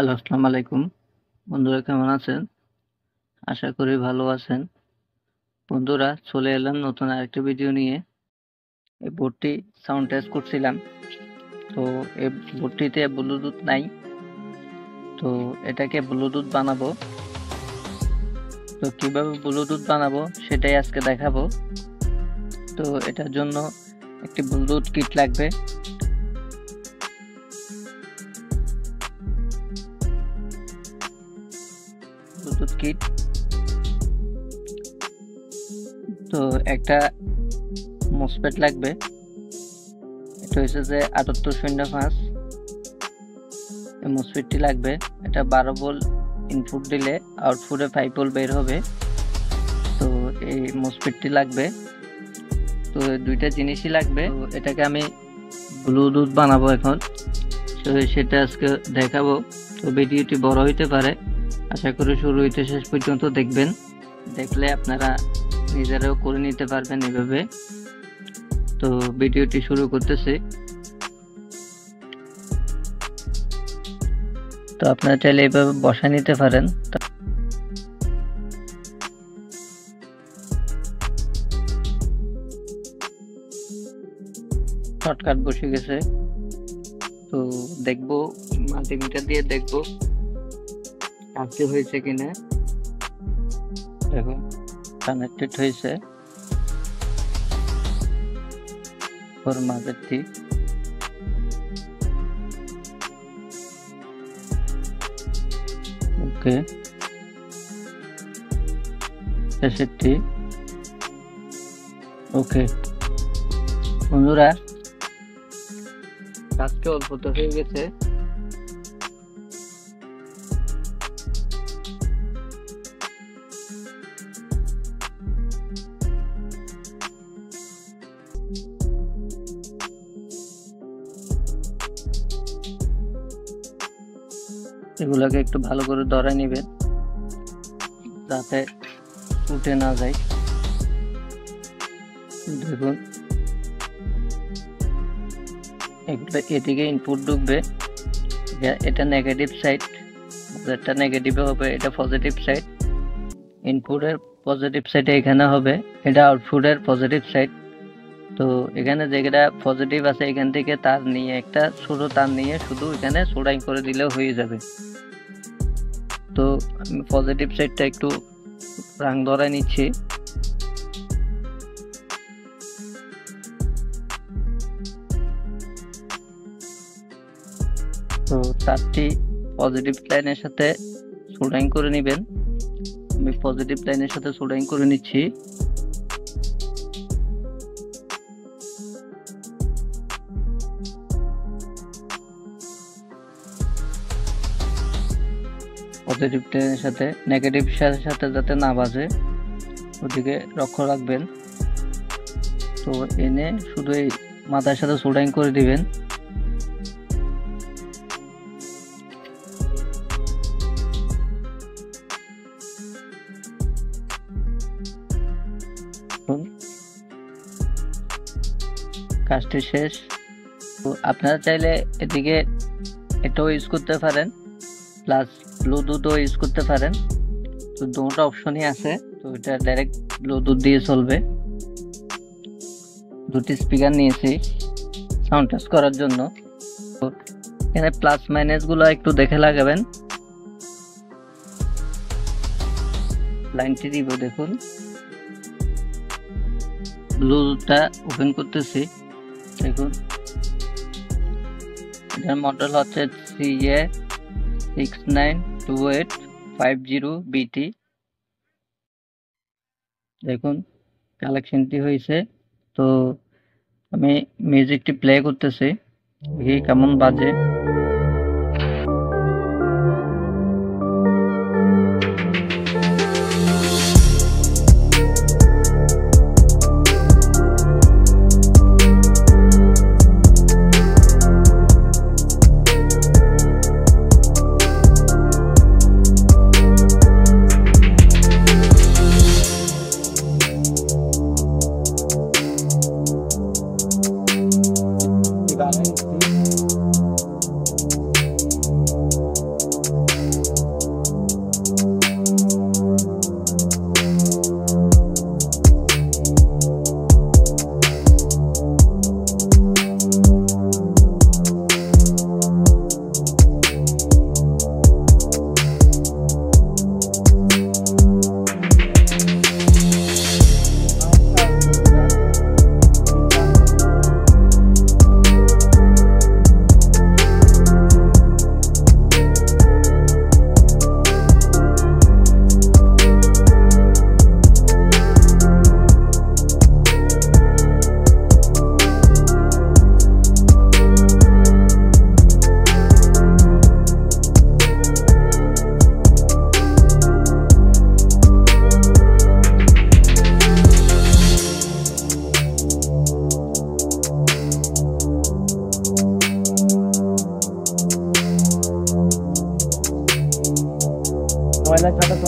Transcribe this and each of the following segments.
Hello, আসসালামু আলাইকুম। বন্ধুরা কেমন আছেন? আশা করি ভালো আছেন। বন্ধুরা চলে এলাম নতুন আরেকটা ভিডিও নিয়ে। এই বোর্ডটি সাউন্ড টেস্ট করছিলাম। তো এই বোর্ডটিতে ব্লুটুথ নাই। তো এটাকে ব্লুটুথ বানাবো। তো কিভাবে ব্লুটুথ বানাবো সেটাই আজকে দেখাবো। তো এটার জন্য একটি ব্লুটুথ কিট লাগবে। Bluetooth kit. তো একটা মসফেট লাগবে। এটা হচ্ছে যে 7805। এই মসফেটটি লাগবে। এটা 12 ভোল্ট ইনপুট দিলে আউটপুটে 5 ভোল্ট বের হবে। তো এই মসফেটটি লাগবে। তো দুইটা জিনিসই লাগবে। তো এটাকে আমি ব্লুটুথ বানাবো এখন। তো সেটা আজকে দেখাবো। তো ভিডিওটি বড় হইতে পারে, আশা করি শুরু হইতে শেষ পর্যন্ত দেখবেন। দেখলে আপনারা নিজেরাও করে নিতে পারবেন এভাবে। তো ভিডিওটি শুরু করতেছি। তো আপনারা চাইলে এভাবে বসা নিতে পারেন। শর্টকাট বসে গেছে। তো দেখবো মাল্টিমিটার দিয়ে দেখবো কাজটি হয়েছে কিনা। দেখুন কানেক্টেড হয়েছে ওর মাঝেরটি। ওকে, শেষেরটি ওকে। বন্ধুরা কাজটি অল্প তো হয়ে গেছে। এগুলোকে একটু ভালো করে ধরে নেবেন যাতে উঠে না যায়। দেখুন এগুলো এদিকে ইনপুট ঢুকবে। এটা নেগেটিভ সাইড, যেটা নেগেটিভ হবে এটা পজিটিভ সাইড। ইনপুটের পজিটিভ সাইড এখানে হবে, এটা আউটপুটের পজিটিভ সাইড। তো এখানে যেটা পজিটিভ আছে এখান থেকে তার নিয়ে একটা ছোট তার নিয়ে শুধু এখানে সোল্ডারিং করে দিলেও হয়ে যাবে। তো আমি পজিটিভ সাইডটা একটু রাং ধরে নিচ্ছি। তো তারটি পজিটিভ লাইনের সাথে সোল্ডারিং করে নেবেন। আমি পজিটিভ লাইনের সাথে সোল্ডারিং করে নিচ্ছি। পজিটিভ লাইনের সাথে নেগেটিভ সাথে যাতে না বাজে ওদিকে লক্ষ্য রাখবেন। তো এনে শুধু এই মাথার সাথে সোল্ডারিং করে দিবেন। কাজটি শেষ। তো আপনারা চাইলে এদিকে এটাও ইউজ করতে পারেন, প্লাস ব্লুটুথও ইউজ করতে পারেন। তো দুটো অপশনই আছে। তো এটা ডাইরেক্ট ব্লুটুথ দিয়ে চলবে। দুটি স্পিকার নিয়েছি সাউন্ড টেস্ট করার জন্য। তো এখানে প্লাস মাইনাস গুলো একটু দেখে লাগাবেন। লাইনটি দিব, দেখুন ব্লুটুথটা ওপেন করতেছি। দেখুন এটার মডেল হচ্ছে CA692850BT। দেখুন কালেকশনটি হয়েছে। তো আমি মিউজিকটি প্লে করতেছি, দেখি কেমন বাজে।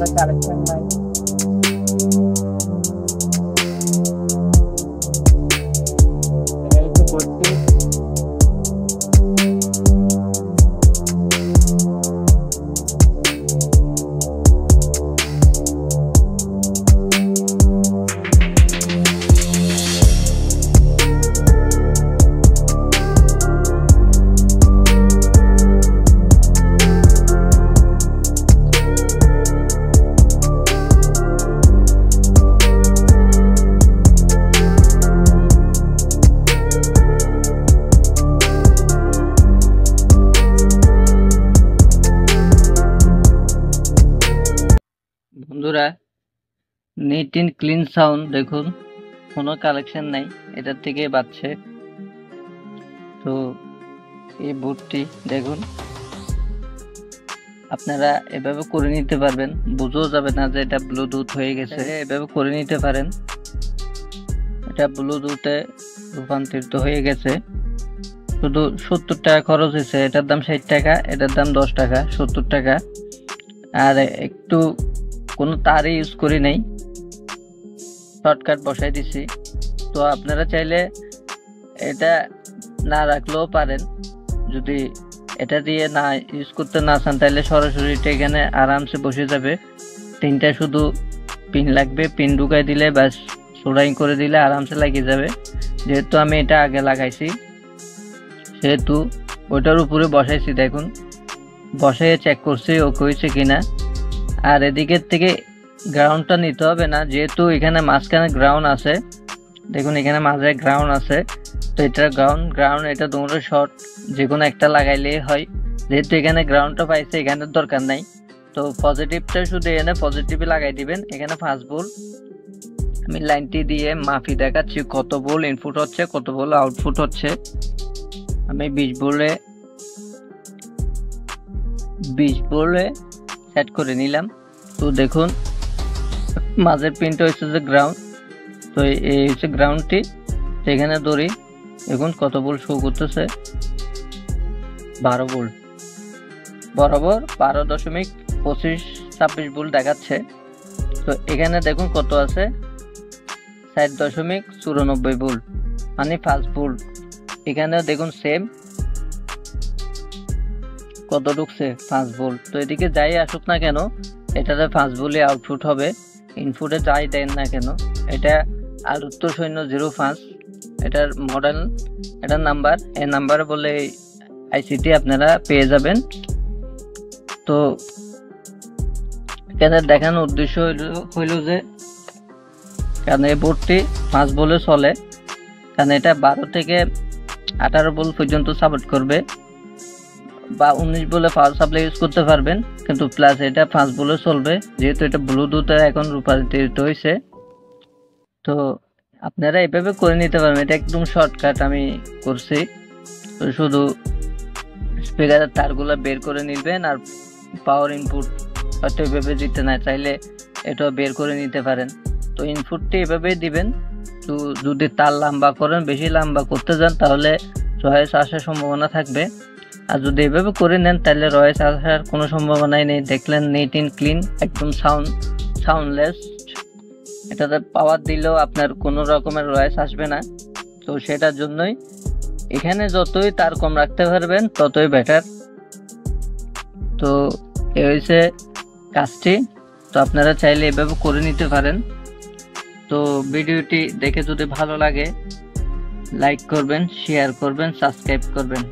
কোনো কালেকশন নাই। বন্ধুরা, নিট এন্ড ক্লিন সাউন্ড দেখুন, কোনো কালেকশন নাই, এটার থেকে বাজছে। তো এই বুটটি দেখুন, আপনারা এভাবে করে নিতে পারবেন, বুঝেও যাবে না যে এটা ব্লুটুথ হয়ে গেছে। এভাবে করে নিতে পারেন, এটা ব্লুটুথে রূপান্তরিত হয়ে গেছে। শুধু 70 টাকা খরচ হয়েছে, এটার দাম 60 টাকা, এটার দাম 10 টাকা, 70 টাকা। আর একটু কোনো তারই ইউজ করি নাই, শর্টকাট বসাই দিছি। তো আপনারা চাইলে এটা না রাখলেও পারেন, যদি এটা দিয়ে না ইউজ করতে না চান তাহলে সরাসরি এটা এখানে আরামসে বসে যাবে। 3টা শুধু পিন লাগবে, পিন ঢুকাই দিলে ব্যাস সোল্ডারিং করে দিলে আরামসে লাগিয়ে যাবে। যেহেতু আমি এটা আগে লাগাইছি সেহেতু ওটার উপরে বসাইছি, দেখুন বসাইয়ে চেক করছি ওকে হয়েছে কিনা। আর এদিকের থেকে গ্রাউন্ডটা নিতে হবে না, যেহেতু এখানে মাঝখানে গ্রাউন্ড আছে, দেখুন এখানে মাঝে গ্রাউন্ড আছে। তো এটা গ্রাউন্ড এটা দুটো শর্ট যে কোনো একটা লাগাইলেই হয়, যেহেতু এখানে গ্রাউন্ডটা পাইছে এখানে দরকার নাই। তো পজিটিভটা শুধু এখানে পজিটিভই লাগাই দিবেন। এখানে 5 ভোল্ট, আমি লাইনটি দিয়ে মাপি দেখাচ্ছি কত ভোল্ট ইনপুট হচ্ছে, কত ভোল্ট আউটপুট হচ্ছে। আমি 20 ভোল্টে সেট করে নিলাম। তো দেখুন মাঝের পিনটা হচ্ছে যে গ্রাউন্ড, তো এই হচ্ছে গ্রাউন্ডটি। এখানে ধরি, দেখুন কত ভোল্ট শো করতেছে, 12 ভোল্ট বরাবর 12.25-26 ভোল্ট দেখাচ্ছে। তো এখানে দেখুন কত আছে, 7.94 ভোল্ট, মানে 5 ভোল্ট। এখানে দেখুন সেম কত ঢুকছে, 5 ভোল্ট। তো এদিকে যাই আসুক না কেন এটাতে 5 ভোল্টে আউটপুট হবে, ইনপুটে যাই দেন না কেন। এটা আদর্শ 05, এটার মডেল, এটার নাম্বার, এই নাম্বারে বলে আইসিটি আপনারা পেয়ে যাবেন। তো এখানে দেখানোর উদ্দেশ্য হইল যে কারণ এই বোর্ডটি 5 ভোল্টে চলে, কারণ এটা 12 থেকে 18 ভোল্ট পর্যন্ত সাপোর্ট করবে, বা 19 ভোল্টে পাওয়ার সাপ্লাই ইউজ করতে পারবেন, কিন্তু প্লাস এটা 5 ভোল্টে চলবে, যেহেতু এটা ব্লুটুথে এখন রূপান্তরিত হয়েছে। তো আপনারা এভাবে করে নিতে পারবেন, এটা একদম শর্টকাট আমি করছি। তো শুধু স্পিকারের তারগুলো বের করে নিবেন, আর পাওয়ার ইনপুট হয়তো এভাবে দিতে না চাইলে এটাও বের করে নিতে পারেন। তো ইনপুটটি এভাবেই দিবেন। তো যদি তার লম্বা করেন, বেশি লম্বা করতে যান তাহলে রয়েস আসার সম্ভাবনা থাকবে, আর যদি এভাবে করে নেন তাহলে রয়েস আসার কোনো সম্ভাবনাই নেই। দেখলেন নিট এন্ড ক্লিন, একদম সাউন্ডলেস। এটাতে পাওয়ার দিলেও আপনার কোনো রকমের রয়েস আসবে না। তো সেটার জন্যই এখানে যতই তার কম রাখতে পারবেন ততই বেটার। তো এই হয়েছে কাজটি। তো আপনারা চাইলে এভাবে করে নিতে পারেন। তো ভিডিওটি দেখে যদি ভালো লাগে লাইক করবেন, শেয়ার করবেন, সাবস্ক্রাইব করবেন।